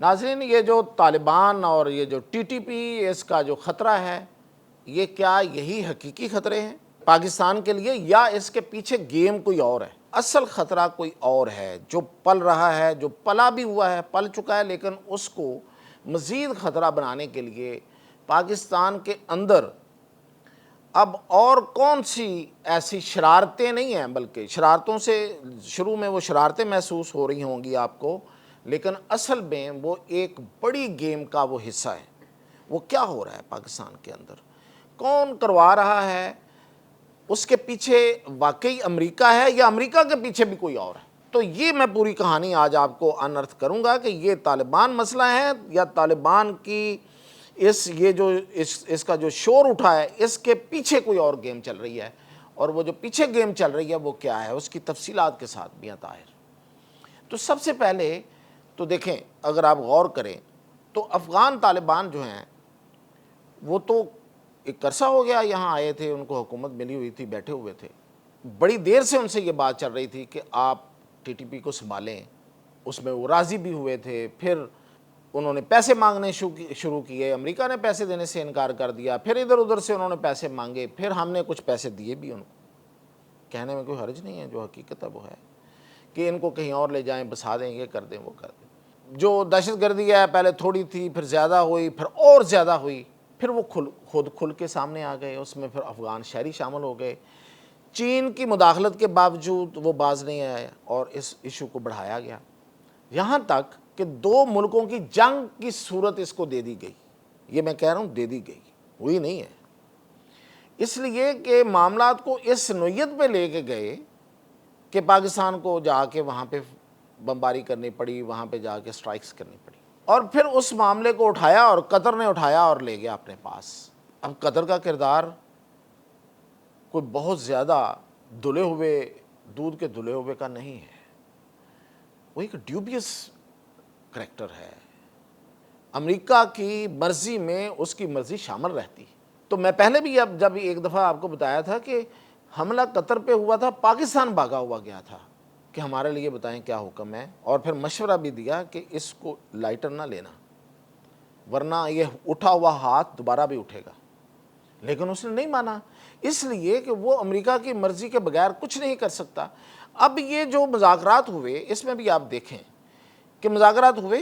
ناظرین، یہ جو طالبان اور یہ جو ٹی ٹی پی، اس کا جو خطرہ ہے، یہ کیا یہی حقیقی خطرے ہیں پاکستان کے لیے، یا اس کے پیچھے گیم کوئی اور ہے؟ اصل خطرہ کوئی اور ہے جو پل رہا ہے، جو پلا بھی ہوا ہے، پل چکا ہے، لیکن اس کو مزید خطرہ بنانے کے لیے پاکستان کے اندر اب اور کون سی ایسی شرارتیں نہیں ہیں، بلکہ شرارتوں سے شروع میں وہ شرارتیں محسوس ہو رہی ہوں گی آپ کو، لیکن اصل میں وہ ایک بڑی گیم کا وہ حصہ ہے۔ وہ کیا ہو رہا ہے پاکستان کے اندر، کون کروا رہا ہے، اس کے پیچھے واقعی امریکہ ہے یا امریکہ کے پیچھے بھی کوئی اور ہے؟ تو یہ میں پوری کہانی آج آپ کو انرتھ کروں گا کہ یہ طالبان مسئلہ ہے یا طالبان کی اس کا جو شور اٹھا ہے، اس کے پیچھے کوئی اور گیم چل رہی ہے، اور وہ جو پیچھے گیم چل رہی ہے وہ کیا ہے، اس کی تفصیلات کے ساتھ بھی طاہر۔ تو سب سے پہلے تو دیکھیں، اگر آپ غور کریں تو افغان طالبان جو ہیں وہ تو ایک عرصہ ہو گیا یہاں آئے تھے، ان کو حکومت ملی ہوئی تھی، بیٹھے ہوئے تھے، بڑی دیر سے ان سے یہ بات چل رہی تھی کہ آپ ٹی ٹی پی کو سنبھالیں، اس میں وہ راضی بھی ہوئے تھے۔ پھر انہوں نے پیسے مانگنے شروع کیے، امریکہ نے پیسے دینے سے انکار کر دیا، پھر ادھر ادھر سے انہوں نے پیسے مانگے، پھر ہم نے کچھ پیسے دیے بھی ان کو۔ کہنے میں کوئی حرج نہیں ہے، جو حقیقت ہے وہ ہے کہ ان کو کہیں اور لے جائیں، بسا دیں، یہ کر دیں، وہ کر دیں۔ جو دہشت گردی ہے، پہلے تھوڑی تھی، پھر زیادہ ہوئی، پھر اور زیادہ ہوئی، پھر وہ خود کھل کے سامنے آ گئے، اس میں پھر افغان شہری شامل ہو گئے۔ چین کی مداخلت کے باوجود وہ باز نہیں آئے اور اس ایشو کو بڑھایا گیا، یہاں تک کہ دو ملکوں کی جنگ کی صورت اس کو دے دی گئی۔ یہ میں کہہ رہا ہوں دے دی گئی، ہوئی نہیں ہے، اس لیے کہ معاملات کو اس نوعیت پہ لے کے گئے کہ پاکستان کو جا کے وہاں پہ بمباری کرنی پڑی، وہاں پہ جا کے سٹرائکس کرنی پڑی، اور پھر اس معاملے کو اٹھایا اور قطر نے اٹھایا اور لے گیا اپنے پاس۔ اب قطر کا کردار کوئی بہت زیادہ دھلے ہوئے دودھ کے دھلے ہوئے کا نہیں ہے، وہ ایک ڈیوبیس کریکٹر ہے، امریکہ کی مرضی میں اس کی مرضی شامل رہتی۔ تو میں پہلے بھی جب ایک دفعہ آپ کو بتایا تھا کہ حملہ قطر پہ ہوا تھا، پاکستان بھاگا ہوا گیا تھا کہ ہمارے لیے بتائیں کیا حکم ہے، اور پھر مشورہ بھی دیا کہ اس کو لائٹر نہ لینا ورنہ یہ اٹھا ہوا ہاتھ دوبارہ بھی اٹھے گا، لیکن اس نے نہیں مانا، اس لیے کہ وہ امریکہ کی مرضی کے بغیر کچھ نہیں کر سکتا۔ اب یہ جو مذاکرات ہوئے، اس میں بھی آپ دیکھیں کہ مذاکرات ہوئے،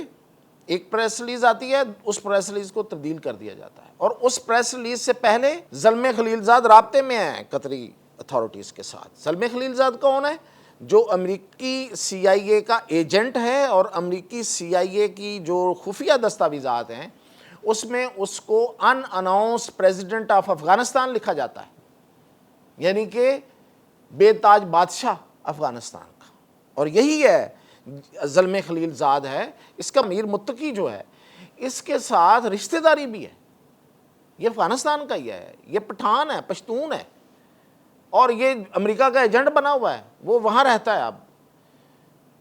ایک پریس ریلیز آتی ہے، اس پریس ریلیز کو تبدیل کر دیا جاتا ہے، اور اس پریس ریلیز سے پہلے زلمے خلیلزاد رابطے میں ہیں قطری اتھارٹیز کے ساتھ۔ زلمے خلیلزاد کون ہے؟ جو امریکی سی آئی اے کا ایجنٹ ہے، اور امریکی سی آئی اے کی جو خفیہ دستاویزات ہیں اس میں اس کو ان اناؤنس پریزیڈنٹ آف افغانستان لکھا جاتا ہے، یعنی کہ بے تاج بادشاہ افغانستان کا، اور یہی ہے زلمے خلیلزاد ہے۔ اس کا امیر متقی جو ہے، اس کے ساتھ رشتہ داری بھی ہے، یہ افغانستان کا ہی ہے، یہ پٹھان ہے، پشتون ہے، اور یہ امریکہ کا ایجنٹ بنا ہوا ہے، وہ وہاں رہتا ہے اب۔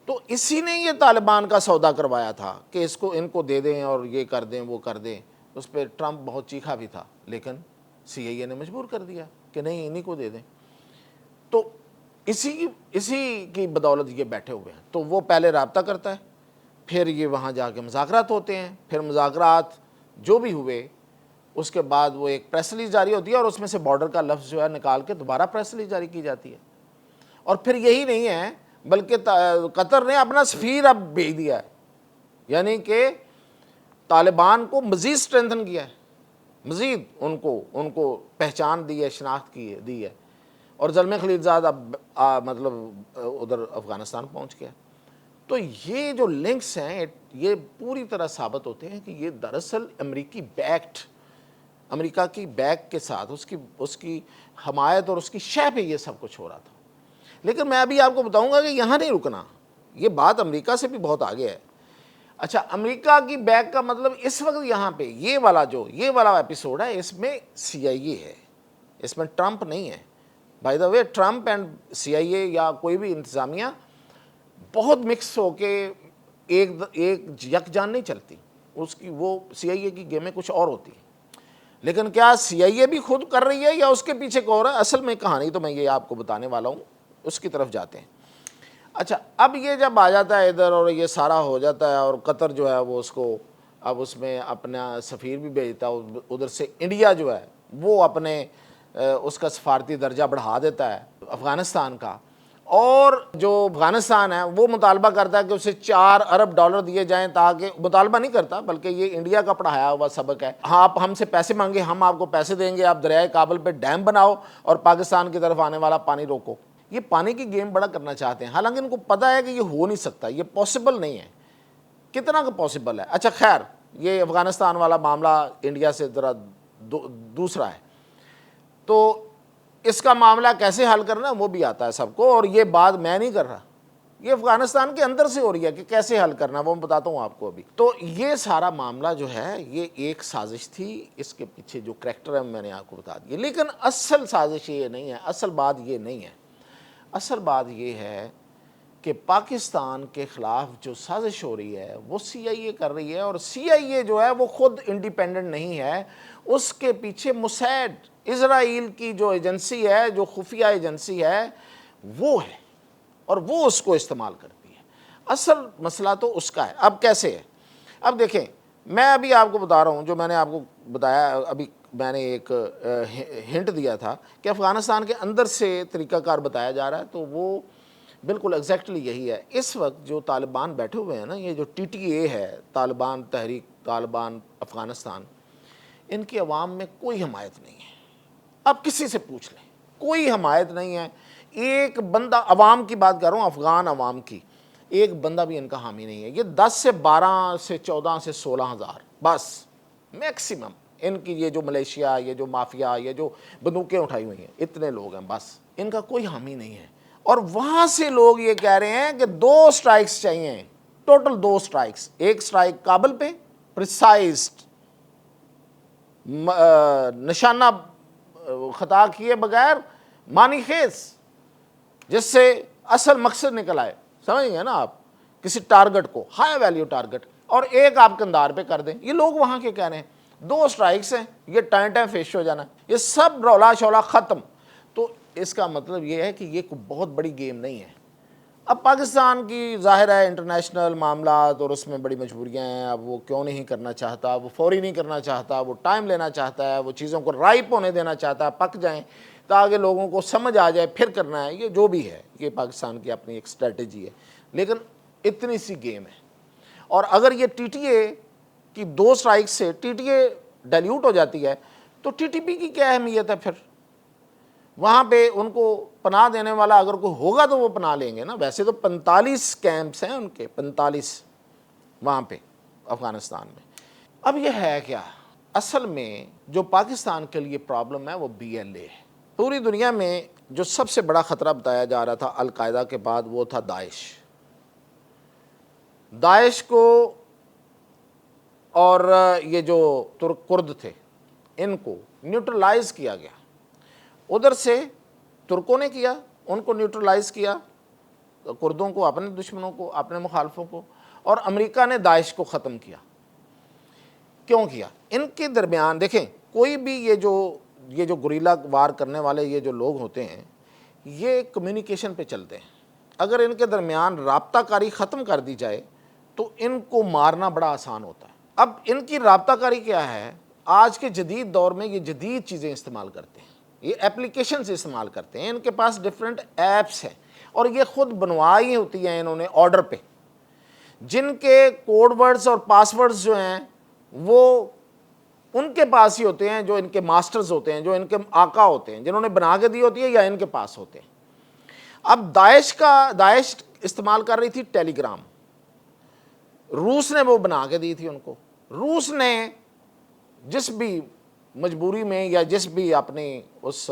تو اسی نے یہ طالبان کا سودا کروایا تھا کہ ان کو دے دیں اور یہ کر دیں، وہ کر دیں۔ اس پہ ٹرمپ بہت چیخا بھی تھا، لیکن سی آئی اے نے مجبور کر دیا کہ نہیں، انہی کو دے دیں۔ تو اسی کی بدولت یہ بیٹھے ہوئے ہیں۔ تو وہ پہلے رابطہ کرتا ہے، پھر یہ وہاں جا کے مذاکرات ہوتے ہیں، پھر مذاکرات جو بھی ہوئے اس کے بعد وہ ایک پریس ریلیز جاری ہوتی ہے، اور اس میں سے بارڈر کا لفظ جو ہے نکال کے دوبارہ پریس ریلیز جاری کی جاتی ہے۔ اور پھر یہی نہیں ہے، بلکہ قطر نے اپنا سفیر اب بھیج دیا ہے، یعنی کہ طالبان کو مزید سٹرینتھن کیا ہے، مزید ان کو پہچان دی ہے، شناخت دی ہے، اور زلمے خلیلزاد اب مطلب ادھر افغانستان پہنچ گیا۔ تو یہ جو لنکس ہیں یہ پوری طرح ثابت ہوتے ہیں کہ یہ دراصل امریکہ کی بیک کے ساتھ اس کی حمایت اور اس کی شہ پہ یہ سب کچھ ہو رہا تھا۔ لیکن میں ابھی آپ کو بتاؤں گا کہ یہاں نہیں رکنا، یہ بات امریکہ سے بھی بہت آگے ہے۔ اچھا، امریکہ کی بیک کا مطلب اس وقت یہاں پہ یہ والا ایپیسوڈ ہے، اس میں سی آئی اے ہے، اس میں ٹرمپ نہیں ہے۔ By the way, Trump and C I A یا کوئی بھی انتظامیہ بہت مکس ہو کے ایک یکجان نہیں چلتی، وہ سی آئی اے کی گیمیں کچھ اور ہوتی ہیں۔ لیکن کیا سی آئی اے بھی خود کر رہی ہے یا اس کے پیچھے کو ہو رہا ہے؟ اصل میں کہانی تو میں یہ آپ کو بتانے والا ہوں، اس کی طرف جاتے ہیں۔ اچھا اب یہ جب آ جاتا ہے ادھر اور یہ سارا ہو جاتا ہے اور قطر جو ہے وہ اس کو اب اس میں اپنا سفیر بھی بھیجتا ہے، ادھر سے انڈیا جو ہے وہ اپنے اس کا سفارتی درجہ بڑھا دیتا ہے افغانستان کا، اور جو افغانستان ہے وہ مطالبہ کرتا ہے کہ اسے $4 ارب دیے جائیں، تاکہ مطالبہ نہیں کرتا بلکہ یہ انڈیا کا پڑھایا ہوا سبق ہے، ہاں آپ ہم سے پیسے مانگے ہم آپ کو پیسے دیں گے، آپ دریائے کابل پہ ڈیم بناؤ اور پاکستان کی طرف آنے والا پانی روکو۔ یہ پانی کی گیم بڑا کرنا چاہتے ہیں، حالانکہ ان کو پتہ ہے کہ یہ ہو نہیں سکتا، یہ پاسبل نہیں ہے۔ کتنا کا پاسبل ہے؟ اچھا خیر، یہ افغانستان والا معاملہ انڈیا سے ذرا دوسرا ہے، تو اس کا معاملہ کیسے حل کرنا وہ بھی آتا ہے سب کو، اور یہ بات میں نہیں کر رہا، یہ افغانستان کے اندر سے ہو رہی ہے کہ کیسے حل کرنا، وہ میں بتاتا ہوں آپ کو ابھی۔ تو یہ سارا معاملہ جو ہے یہ ایک سازش تھی، اس کے پیچھے جو کریکٹر ہے میں نے آپ کو بتا دیا، لیکن اصل سازش یہ نہیں ہے، اصل بات یہ نہیں ہے۔ اصل بات یہ ہے کہ پاکستان کے خلاف جو سازش ہو رہی ہے وہ سی آئی اے کر رہی ہے، اور سی آئی اے جو ہے وہ خود انڈیپینڈنٹ نہیں ہے، اس کے پیچھے موساد اسرائیل کی جو ایجنسی ہے، جو خفیہ ایجنسی ہے وہ ہے، اور وہ اس کو استعمال کرتی ہے۔ اصل مسئلہ تو اس کا ہے۔ اب کیسے ہے؟ اب دیکھیں، میں ابھی آپ کو بتا رہا ہوں جو میں نے آپ کو بتایا، ابھی میں نے ایک ہنٹ دیا تھا کہ افغانستان کے اندر سے طریقہ کار بتایا جا رہا ہے، تو وہ بالکل ایگزیکٹلی یہی ہے۔ اس وقت جو طالبان بیٹھے ہوئے ہیں نا، یہ جو ٹی ٹی اے ہے، طالبان تحریک طالبان افغانستان، ان کی عوام میں کوئی حمایت نہیں ہے۔ اب کسی سے پوچھ لیں، کوئی حمایت نہیں ہے۔ ایک بندہ، عوام کی بات کر رہا ہوں، افغان عوام کی، ایک بندہ بھی ان کا حامی نہیں ہے۔ یہ 10 سے 12 سے 14 سے 16 ہزار بس میکسیمم ان کی، یہ جو ملیشیا، یہ جو مافیا، یہ جو بندوقیں اٹھائی ہوئی ہیں، اتنے لوگ ہیں بس، ان کا کوئی حامی نہیں ہے۔ اور وہاں سے لوگ یہ کہہ رہے ہیں کہ 2 سٹرائکس چاہیے، ٹوٹل 2 سٹرائکس، ایک سٹرائک کابل پہ پریسائزڈ، نشانہ خطا کیے بغیر، مانی خیز، جس سے اصل مقصد نکل آئے، سمجھ گئے نا آپ، کسی ٹارگٹ کو، ہائی ویلیو ٹارگٹ، اور ایک آپ کندھار پہ کر دیں۔ یہ لوگ وہاں کے کہہ رہے ہیں 2 سٹرائکس ہیں، یہ ٹائم فیش ہو جانا، یہ سب رولا شولا ختم۔ تو اس کا مطلب یہ ہے کہ یہ کوئی بہت بڑی گیم نہیں ہے۔ اب پاکستان کی ظاہر ہے انٹرنیشنل معاملات اور اس میں بڑی مجبوریاں ہیں، اب وہ کیوں نہیں کرنا چاہتا، وہ فوری نہیں کرنا چاہتا، وہ ٹائم لینا چاہتا ہے، وہ چیزوں کو رائپ ہونے دینا چاہتا ہے، پک جائیں تاکہ لوگوں کو سمجھ آ جائے پھر کرنا ہے۔ یہ جو بھی ہے، یہ پاکستان کی اپنی ایک اسٹریٹجی ہے، لیکن اتنی سی گیم ہے۔ اور اگر یہ ٹی ٹی اے کی 2 سٹرائک سے ٹی ٹی اے ڈیلیوٹ ہو جاتی ہے تو ٹی ٹی پی کی کیا اہمیت ہے پھر؟ وہاں پہ ان کو پناہ دینے والا اگر کوئی ہوگا تو وہ پناہ لیں گے نا۔ ویسے تو 45 کیمپس ہیں ان کے، 45 وہاں پہ افغانستان میں۔ اب یہ ہے کیا؟ اصل میں جو پاکستان کے لیے پرابلم ہے وہ بی ایل اے ہے۔ پوری دنیا میں جو سب سے بڑا خطرہ بتایا جا رہا تھا القاعدہ کے بعد وہ تھا داعش۔ داعش کو اور یہ جو ترک کرد تھے ان کو نیوٹرلائز کیا گیا، ادھر سے ترکوں نے کیا، ان کو نیوٹرلائز کیا، کردوں کو، اپنے دشمنوں کو، اپنے مخالفوں کو، اور امریکہ نے داعش کو ختم کیا۔ کیوں کیا؟ ان کے درمیان دیکھیں، کوئی بھی یہ جو گوریلا وار کرنے والے یہ جو لوگ ہوتے ہیں، یہ کمیونیکیشن پہ چلتے ہیں۔ اگر ان کے درمیان رابطہ کاری ختم کر دی جائے تو ان کو مارنا بڑا آسان ہوتا ہے۔ اب ان کی رابطہ کاری کیا ہے؟ آج کے جدید دور میں یہ جدید چیزیں استعمال کرتے ہیں، یہ اپلیکیشنز استعمال کرتے ہیں، ان کے پاس ڈیفرنٹ ایپس ہیں، اور یہ خود بنوائی ہوتی ہیں انہوں نے آرڈر پہ، جن کے کوڈ ورڈز اور پاس ورڈز جو ہیں وہ ان کے پاس ہی ہوتے ہیں، جو ان کے ماسٹرز ہوتے ہیں، جو ان کے آقا ہوتے ہیں، جنہوں نے بنا کے دی ہوتی ہے یا ان کے پاس ہوتے ہیں۔ اب داعش استعمال کر رہی تھی ٹیلی گرام، روس نے وہ بنا کے دی تھی ان کو۔ روس نے جس بھی مجبوری میں یا جس بھی اپنی اس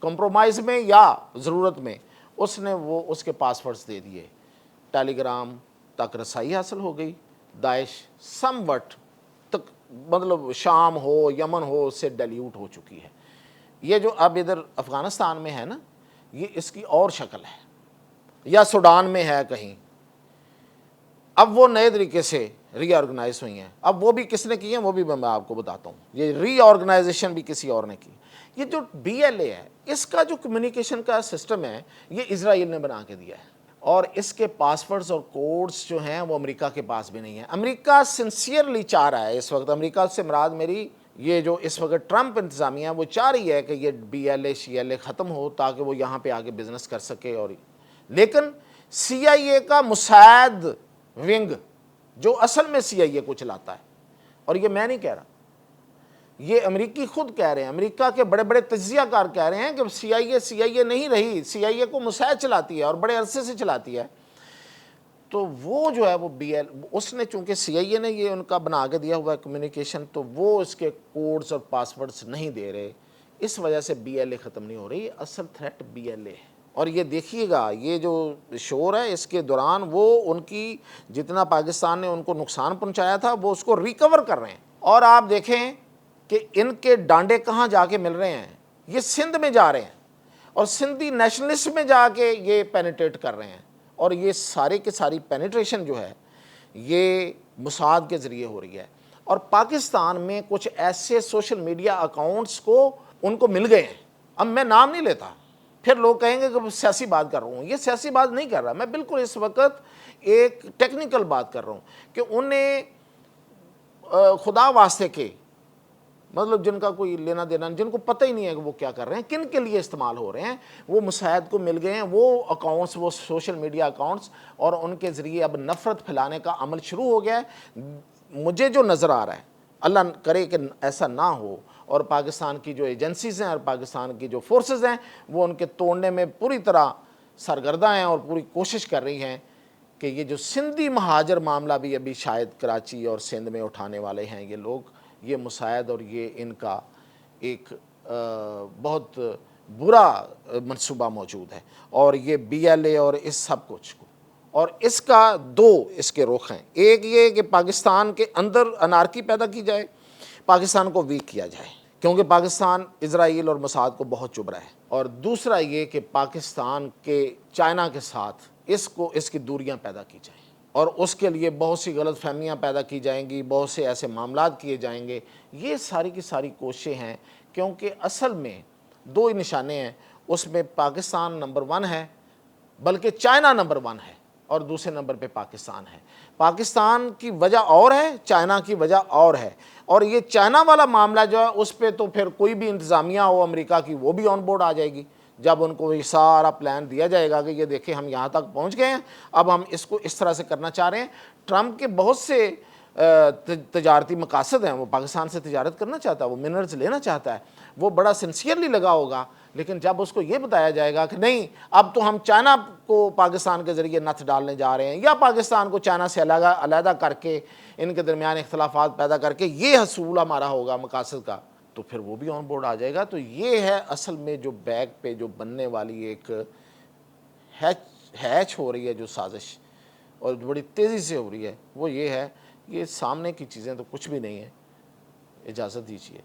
کمپرومائز میں یا ضرورت میں، اس نے وہ اس کے پاس ورڈز دے دیے، ٹیلی گرام تک رسائی حاصل ہو گئی۔ داعش سم وٹ تک، مطلب شام ہو یمن ہو، اس سے ڈیلیوٹ ہو چکی ہے۔ یہ جو اب ادھر افغانستان میں ہے نا، یہ اس کی اور شکل ہے، یا سوڈان میں ہے کہیں۔ اب وہ نئے طریقے سے ری آرگنائز ہوئی ہیں. اب وہ بھی کس نے کی ہیں وہ بھی میں آپ کو بتاتا ہوں. یہ ری آرگنائزیشن بھی کسی اور نے کی. یہ جو بی ایل اے ہے اس کا جو کمیونیکیشن کا سسٹم ہے یہ اسرائیل نے بنا کے دیا ہے, اور اس کے پاسورڈز اور کوڈز جو ہیں وہ امریکہ کے پاس بھی نہیں ہیں. امریکہ سنسیئرلی چاہ رہا ہے اس وقت, امریکہ سے مراد میری یہ جو اس وقت ٹرمپ انتظامیہ ہے وہ چاہ رہی ہے کہ یہ بی ایل اے شی ایل اے ختم ہو تاکہ وہ یہاں پہ آگے بزنس کر سکے. اور لیکن سی آئی اے کا مساعد ونگ جو اصل میں سی آئی اے کو چلاتا ہے, اور یہ میں نہیں کہہ رہا, یہ امریکی خود کہہ رہے ہیں, امریکہ کے بڑے بڑے تجزیہ کار کہہ رہے ہیں کہ سی آئی اے نہیں رہی, سی آئی اے کو مساعد چلاتی ہے اور بڑے عرصے سے چلاتی ہے. تو وہ جو ہے وہ بی ایل اس نے چونکہ سی آئی اے نے یہ ان کا بنا کے دیا ہوا ہے کمیونیکیشن, تو وہ اس کے کوڈز اور پاسورڈز نہیں دے رہے, اس وجہ سے بی ایل اے ختم نہیں ہو رہی. اصل تھریٹ بی ایل اے ہے. اور یہ دیکھیے گا یہ جو شور ہے اس کے دوران وہ ان کی جتنا پاکستان نے ان کو نقصان پہنچایا تھا وہ اس کو ریکور کر رہے ہیں. اور آپ دیکھیں کہ ان کے ڈانڈے کہاں جا کے مل رہے ہیں, یہ سندھ میں جا رہے ہیں اور سندھی نیشنلسٹ میں جا کے یہ پینیٹریٹ کر رہے ہیں. اور یہ سارے کے ساری پینیٹریشن جو ہے یہ موساد کے ذریعے ہو رہی ہے. اور پاکستان میں کچھ ایسے سوشل میڈیا اکاؤنٹس کو ان کو مل گئے ہیں, اب میں نام نہیں لیتا, پھر لوگ کہیں گے کہ سیاسی بات کر رہا ہوں. یہ سیاسی بات نہیں کر رہا, میں بالکل اس وقت ایک ٹیکنیکل بات کر رہا ہوں کہ انہیں خدا واسطے کے مطلب جن کا کوئی لینا دینا, جن کو پتہ ہی نہیں ہے کہ وہ کیا کر رہے ہیں, کن کے لیے استعمال ہو رہے ہیں, وہ مساعد کو مل گئے ہیں وہ اکاؤنٹس, وہ سوشل میڈیا اکاؤنٹس, اور ان کے ذریعے اب نفرت پھیلانے کا عمل شروع ہو گیا ہے. مجھے جو نظر آ رہا ہے, اللہ کرے کہ ایسا نہ ہو, اور پاکستان کی جو ایجنسیز ہیں اور پاکستان کی جو فورسز ہیں وہ ان کے توڑنے میں پوری طرح سرگردہ ہیں اور پوری کوشش کر رہی ہیں کہ یہ جو سندھی مہاجر معاملہ بھی ابھی شاید کراچی اور سندھ میں اٹھانے والے ہیں یہ لوگ, یہ مساعد اور یہ ان کا ایک بہت برا منصوبہ موجود ہے. اور یہ بی ایل اے اور اس سب کچھ کو, اور اس کا دو اس کے رخ ہیں, ایک یہ کہ پاکستان کے اندر انارکی پیدا کی جائے, پاکستان کو ویک کیا جائے کیونکہ پاکستان اسرائیل اور موساد کو بہت چبھ رہا ہے, اور دوسرا یہ کہ پاکستان کے چائنا کے ساتھ اس کی دوریاں پیدا کی جائیں, اور اس کے لیے بہت سی غلط فہمیاں پیدا کی جائیں گی, بہت سے ایسے معاملات کیے جائیں گے. یہ ساری کی ساری کوششیں ہیں کیونکہ اصل میں دو ہی نشانے ہیں, اس میں پاکستان نمبر 1 ہے, بلکہ چائنا نمبر 1 ہے, اور دوسرے نمبر پہ پاکستان ہے. پاکستان کی وجہ اور ہے, چائنا کی وجہ اور ہے, اور یہ چائنا والا معاملہ جو ہے اس پہ تو پھر کوئی بھی انتظامیہ ہو امریکہ کی وہ بھی آن بورڈ آ جائے گی جب ان کو یہ سارا پلان دیا جائے گا کہ یہ دیکھیں ہم یہاں تک پہنچ گئے ہیں, اب ہم اس کو اس طرح سے کرنا چاہ رہے ہیں. ٹرمپ کے بہت سے تجارتی مقاصد ہیں, وہ پاکستان سے تجارت کرنا چاہتا ہے, وہ منرلز لینا چاہتا ہے, وہ بڑا سنسیئرلی لگا ہوگا, لیکن جب اس کو یہ بتایا جائے گا کہ نہیں اب تو ہم چائنا کو پاکستان کے ذریعے نتھ ڈالنے جا رہے ہیں, یا پاکستان کو چائنا سے علیحدہ کر کے ان کے درمیان اختلافات پیدا کر کے یہ حصول ہمارا ہوگا مقاصد کا, تو پھر وہ بھی آن بورڈ آ جائے گا. تو یہ ہے اصل میں جو بیک پہ جو بننے والی ایک ہیچ ہو رہی ہے جو سازش, اور بڑی تیزی سے ہو رہی ہے, وہ یہ ہے. یہ سامنے کی چیزیں تو کچھ بھی نہیں ہیں, اجازت دیجیے.